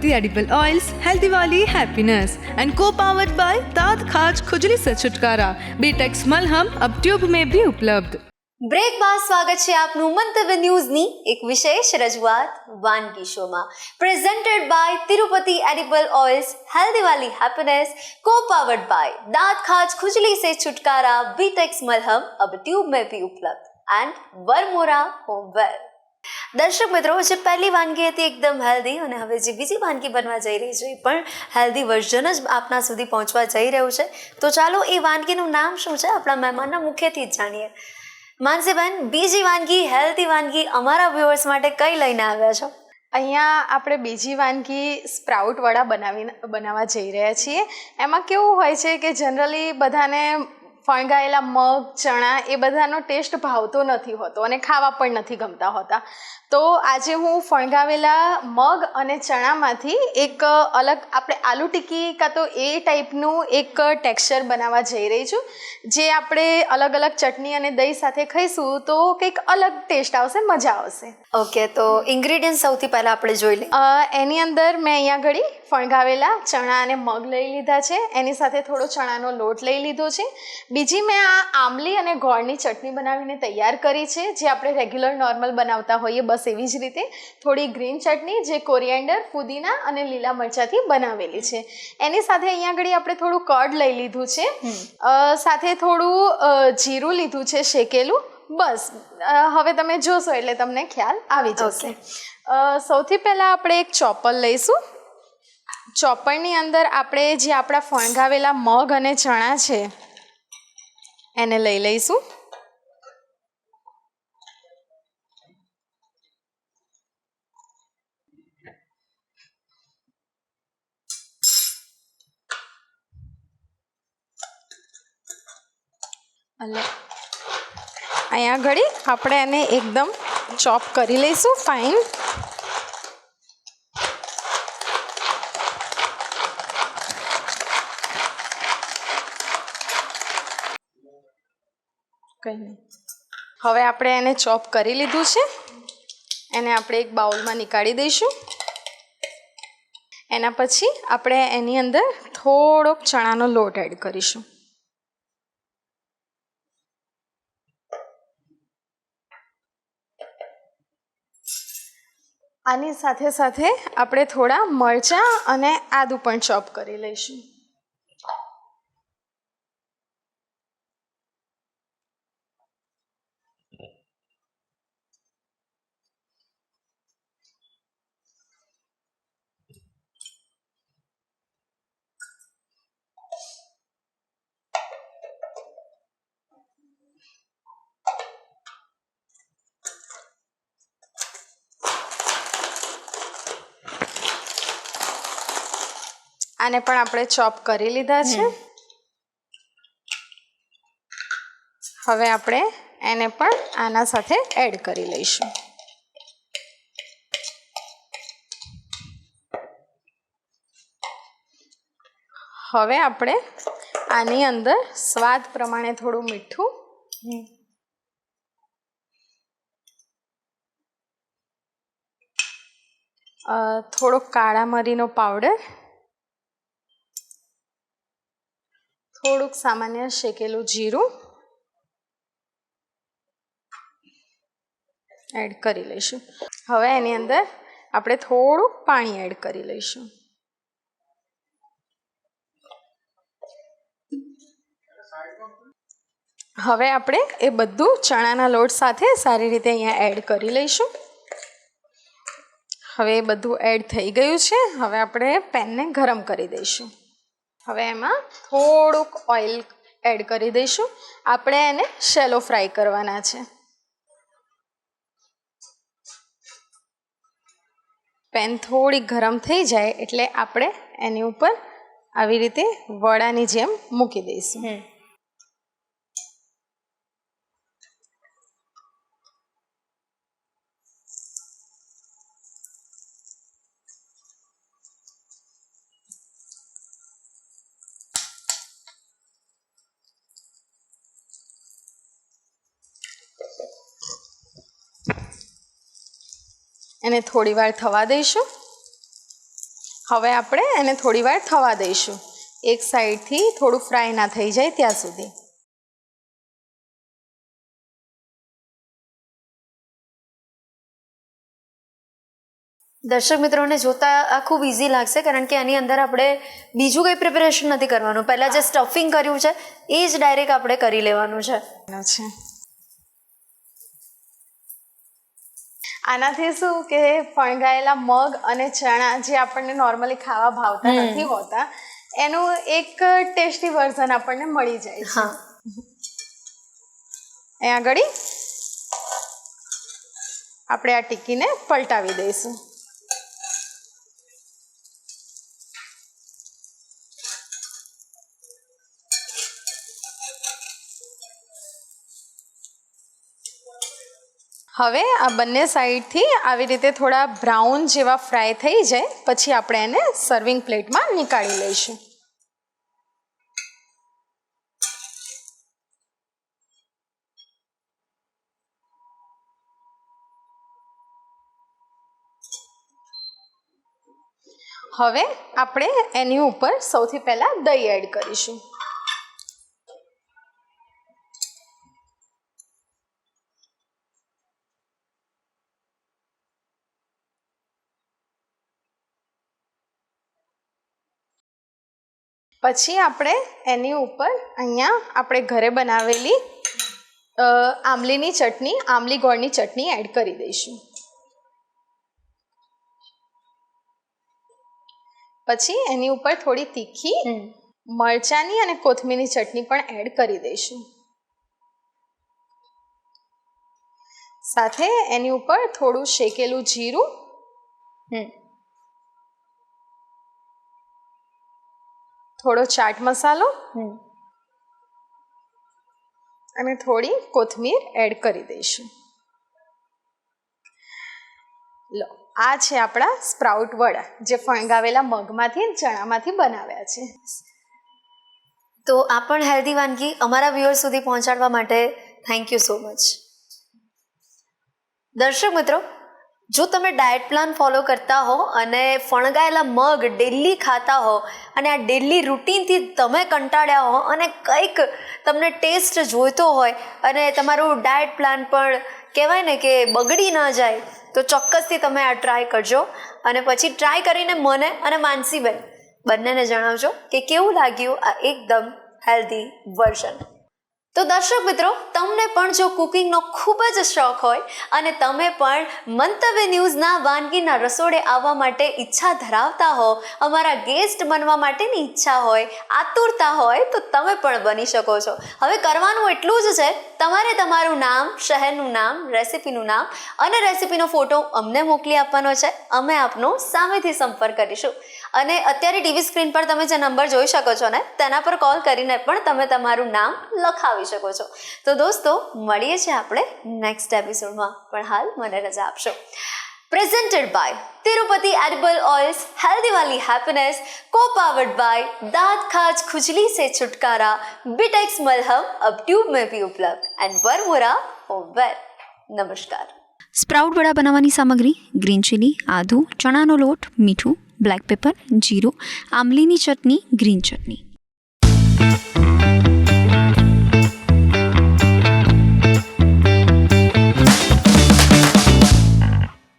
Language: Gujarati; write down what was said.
तिरुपति एडिबल ऑयल्स, हेल्दी वाली हैप्पीनेस एंड को पावर्ड बाय दांत खाज खुजली से छुटकारा। बीटेक्स मलहम अब ट्यूब में भी उपलब्ध। બ્રેક બાદ સ્વાગત છે આપનું મંતવ્ય ન્યૂઝની એક વિશેષ રજૂઆત વાનગી શોમાં, presented by Tirupati edible oils, healthy वाली हैप्पीनेस, को पावर्ड बाय दांत खाज खुजली से छुटकारा, बीटेक्स मलहम अब ट्यूब में भी उपलब्ध एंड वरमोरा होमवेयर। દર્શક મિત્રો, જે પહેલી વાનગી હતી એકદમ હેલ્ધી અને હવે જે બીજી વાનગી બનવા જઈ રહી છે એ પણ હેલ્ધી વર્ઝન જ આપના સુધી પહોંચવા જઈ રહ્યું છે। તો ચાલો એ વાનગીનું નામ શું છે આપણા મહેમાનના મુખેથી જ જાણીએ। માનસીબેન, બીજી વાનગી, હેલ્ધી વાનગી અમારા વ્યુઅર્સ માટે કઈ લઈને આવ્યા છો? અહીંયા આપણે બીજી વાનગી સ્પ્રાઉટ વડા બનાવવા જઈ રહ્યા છીએ। એમાં કેવું હોય છે કે જનરલી બધાને ફણગાયેલા મગ, ચણા એ બધાનો ટેસ્ટ ભાવતો નથી હોતો અને ખાવા પણ નથી ગમતા હોતા। તો આજે હું ફણગાવેલા મગ અને ચણામાંથી એક અલગ આપણે આલુ ટિક્કી કાં તો એ ટાઈપનું એક ટેક્સચર બનાવવા જઈ રહી છું, જે આપણે અલગ અલગ ચટણી અને દહીં સાથે ખાઈશું તો કંઈક અલગ ટેસ્ટ આવશે, મજા આવશે। ઓકે, તો ઇન્ગ્રેડિયન્ટ સૌથી પહેલાં આપણે જોઈ લઈએ। એની અંદર મેં અહીંયા ઘડી ફણગાવેલા ચણા અને મગ લઈ લીધા છે, એની સાથે થોડો ચણાનો લોટ લઈ લીધો છે। બીજી મેં આ આંબલી અને ગોળની ચટણી બનાવીને તૈયાર કરી છે, જે આપણે રેગ્યુલર નોર્મલ બનાવતા હોઈએ બસ એવી જ રીતે। થોડી ગ્રીન ચટણી જે કોરિએન્ડર, ફુદીના અને લીલા મરચાંથી બનાવેલી છે। એની સાથે અહીંયા ઘડી આપણે થોડું કર્ડ લઈ લીધું છે, સાથે થોડું જીરું લીધું છે શેકેલું। બસ હવે તમે જોશો એટલે તમને ખ્યાલ આવી જશે। સૌથી પહેલાં આપણે એક ચોપર લઈશું। ચોપરની અંદર આપણે જે આપણા ફણગાવેલા મગ અને ચણા છે એને લઈ લઈશું। અને અહીંયા ઘડી આપણે એને એકદમ ચોપ કરી લઈશું ફાઇન। કંઈ નહીં, હવે આપણે એને ચોપ કરી લીધું છે, એને આપણે એક બાઉલમાં નીકાળી દઈશું। એના પછી આપણે એની અંદર થોડોક ચણાનો લોટ એડ કરીશું। આની સાથે સાથે આપણે થોડા મરચાં અને આદું પણ ચોપ કરી લઈશું। આને પણ આપણે ચોપ કરી લીધા છે। હવે આપણે એને પણ આના સાથે એડ કરી લઈશું। હવે આપણે આની અંદર સ્વાદ પ્રમાણે થોડું મીઠું, થોડો કાળા મરીનો પાવડર, થોડુંક સામાન્ય શેકેલું જીરું એડ કરી લઈશું। હવે એની અંદર આપણે થોડું પાણી એડ કરી લઈશું। હવે આપણે એ બધું ચણાના લોટ સાથે સારી રીતે અહીંયા એડ કરી લઈશું। હવે એ બધું એડ થઈ ગયું છે। હવે આપણે પેનને ગરમ કરી દઈશું। હવે એમાં થોડુંક ઓઇલ એડ કરી દઈશું। આપણે એને શેલો ફ્રાય કરવાના છે। પેન થોડી ગરમ થઈ જાય એટલે આપણે એની ઉપર આવી રીતે વડાની જેમ મૂકી દઈશું। એને થોડી વાર થવા દઈશું। હવે આપણે એને થોડી વાર થવા દઈશું, એક સાઈડથી થોડું ફ્રાય ના થઈ જાય ત્યાં સુધી. દર્શક મિત્રોને જોતા આ ખૂબ ઇઝી લાગશે, કારણ કે આની અંદર આપણે બીજું કંઈ પ્રિપેરેશન નથી કરવાનું. પહેલાં જે સ્ટફિંગ કર્યું છે એ જ ડાયરેક્ટ આપણે કરી લેવાનું છે. આનાથી શું કે ફણગાયેલા મગ અને ચણા જે આપણને નોર્મલી ખાવા ભાવતા નથી હોતા એનું એક ટેસ્ટી વર્ઝન આપણને મળી જાય છે. અહીંયા આગળ આપણે આ ટિક્કીને પલટાવી દઈશું. હવે આ બંને સાઈડથી આવી રીતે થોડા બ્રાઉન જેવા ફ્રાય થઈ જાય પછી આપણે એને સર્વિંગ પ્લેટમાં નીકાળી લઈશું. હવે આપણે એની ઉપર સૌથી પહેલાં દહીં એડ કરીશું. પછી આપણે એની ઉપર અહીંયા આપણે ઘરે બનાવેલી આમલીની ચટણી, આમલી ગોળની ચટણી એડ કરી દઈશું. પછી એની ઉપર થોડી તીખી મરચાંની અને કોથમીરની ચટણી પણ એડ કરી દઈશું. સાથે એની ઉપર થોડું શેકેલું જીરું, થોડો ચાટ મસાલો અને થોડી કોથમીર એડ કરી દઈશું. લો, આ છે આપણા સ્પ્રાઉટ વડા જે ફણગાવેલા મગમાંથી ચણામાંથી બનાવ્યા છે. તો આ પણ હેલ્ધી વાનગી અમારા વ્યુઅર્સ સુધી પહોંચાડવા માટે થેન્ક યુ સો મચ. દર્શક મિત્રો, જો તમે ડાયટ પ્લાન ફોલો કરતા હો અને ફણગાયેલા મગ ડેલી ખાતા હો અને આ ડેલી રૂટીનથી તમે કંટાળ્યા હો અને કંઈક તમને ટેસ્ટ જોઈતો હોય અને તમારું ડાયટ પ્લાન પણ કહેવાય ને કે બગડી ન જાય, તો ચોક્કસથી તમે આ ટ્રાય કરજો અને પછી ટ્રાય કરીને મને અને માનસીબેન બંનેને જણાવજો કે કેવું લાગ્યું આ એકદમ હેલ્ધી વર્ઝન. તો દર્શક મિત્રો, તમને પણ જો કુકિંગનો ખૂબ જ શોખ હોય અને તમે પણ મંતવ્ય ન્યૂઝના વાનગીના રસોડે આવવા માટે ઈચ્છા ધરાવતા હો, અમારા ગેસ્ટ બનવા માટેની ઈચ્છા હોય, આતુરતા હોય, તો તમે પણ બની શકો છો. હવે કરવાનું એટલું જ છે, તમારે તમારું નામ, શહેરનું નામ, રેસિપીનું નામ અને રેસિપીનો ફોટો અમને મોકલી આપવાનો છે. અમે આપનો સામેથી સંપર્ક કરીશું અને અત્યારે ટીવી સ્ક્રીન પર તમે જે નંબર જોઈ શકો છો ને તેના પર કોલ કરીને પણ તમે તમારું નામ લખાવી શકો છો. તો દોસ્તો, મળીએ છીએ આપણે નેક્સ્ટ એપિસોડમાં, પણ હાલ મને રજા આપશો. Presented by Tirupati edible oils, healthy वाली हैप्पीनेस, को पावर्ड बाय दांत खाज खुजली से छुटकारा, बिटेक्स मलहम अब ट्यूब में भी उपलब्ध एंड बरमूरा होमवेयर. नमस्कार. સ્પ્રાઉટ વડા બનાવવાની સામગ્રી: ગ્રીન ચીલી, આદુ, ચણાનો લોટ, મીઠું, બ્લેક પેપર, જીરું, આમલીની ચટણી, ગ્રીન ચટણી.